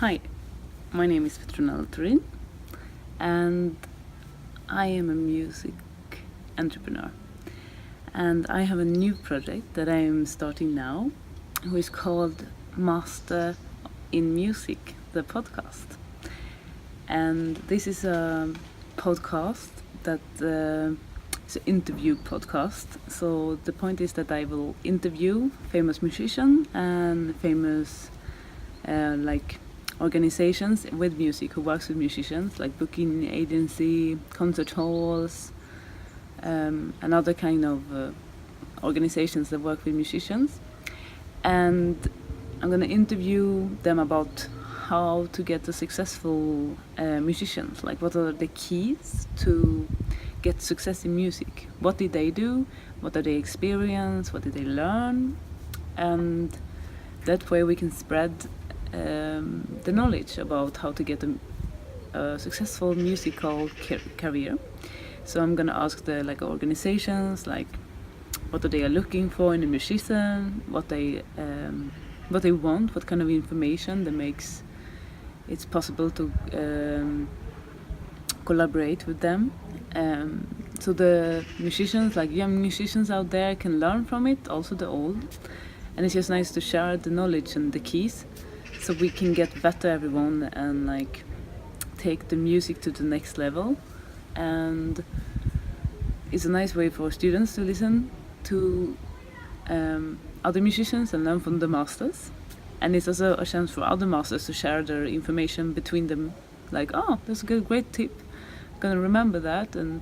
Hi, my name is Petronella Turin, and I am a music entrepreneur. And I have a new project that I am starting now, which is called Master in Music, the podcast. And this is a podcast that it's an interview podcast. So the point is that I will interview famous musicians and famous organizations with music who works with musicians, like booking agency, concert halls, and other kind of organizations that work with musicians. And I'm going to interview them about how to get a successful musicians, like what are the keys to get success in music, what did they do, what did they experience, what did they learn, and that way we can spread the knowledge about how to get a successful musical career. So I'm gonna ask the organizations, what are they looking for in a musician, what they want, what kind of information that makes it possible to collaborate with them. So the musicians, like young musicians out there, can learn from it, also the old. And it's just nice to share the knowledge and the keys, so we can get better, everyone, and take the music to the next level. And it's a nice way for students to listen to other musicians and learn from the masters. And it's also a chance for other masters to share their information between them, that's a great tip, I'm gonna remember that, and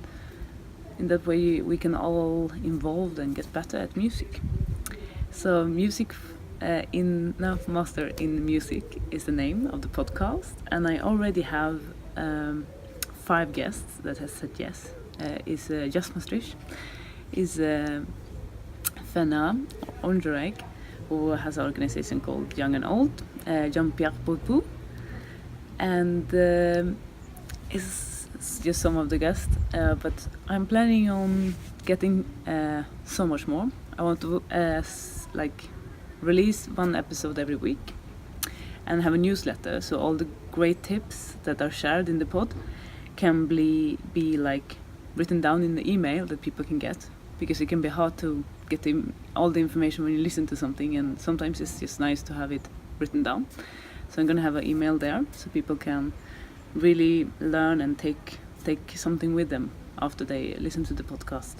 in that way we can all involve and get better at music. So Master in Music is the name of the podcast, and I already have 5 guests that has said yes. Is Just Maastricht, is Fena Ondreg, who has an organization called Young and Old, Jean-Pierre Bourpou, and is just some of the guests, but I'm planning on getting so much more. I want to release 1 episode every week and have a newsletter, so all the great tips that are shared in the pod can be written down in the email that people can get, because it can be hard to get all the information when you listen to something, and sometimes it's just nice to have it written down. So I'm gonna have an email there so people can really learn and take something with them after they listen to the podcast.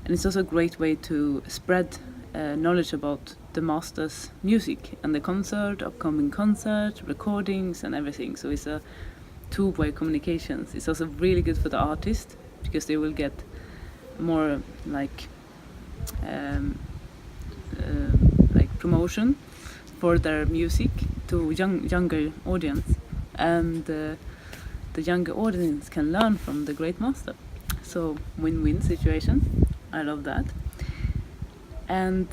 And it's also a great way to spread knowledge about the master's music and the upcoming concert, recordings and everything. So it's a two-way communications. It's also really good for the artist, because they will get more promotion for their music to younger audience, and the younger audience can learn from the great master. So win-win situation. I love that. And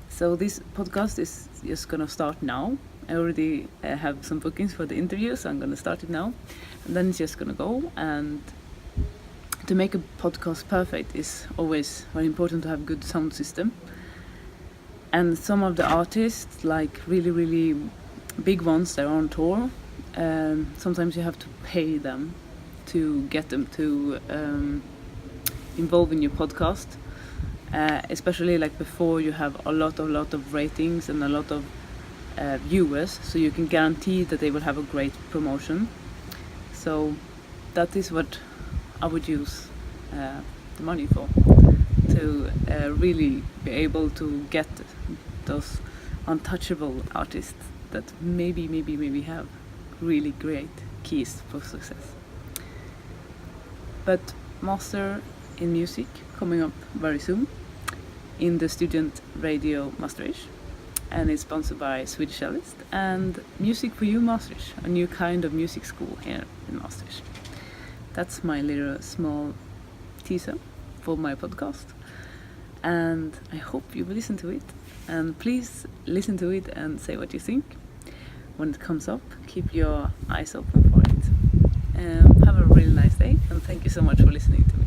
so this podcast is just gonna start now. I already have some bookings for the interview, so I'm gonna start it now, and then it's just gonna go. And to make a podcast perfect is always very important to have good sound system. And some of the artists, really big ones, they're on tour. Sometimes you have to pay them to get them to involve in your podcast. Especially before you have a lot of ratings and a lot of viewers, so you can guarantee that they will have a great promotion. So that is what I would use the money for, to really be able to get those untouchable artists that maybe have really great keys for success. But Master in Music coming up very soon in the student radio Maastricht, and it's sponsored by Swedish Cellist and Music for You Maastricht, a new kind of music school here in Maastricht. That's my little small teaser for my podcast, and I hope you will listen to it, and please listen to it and say what you think when it comes up. Keep your eyes open for it. Have a really nice day, and thank you so much for listening to me.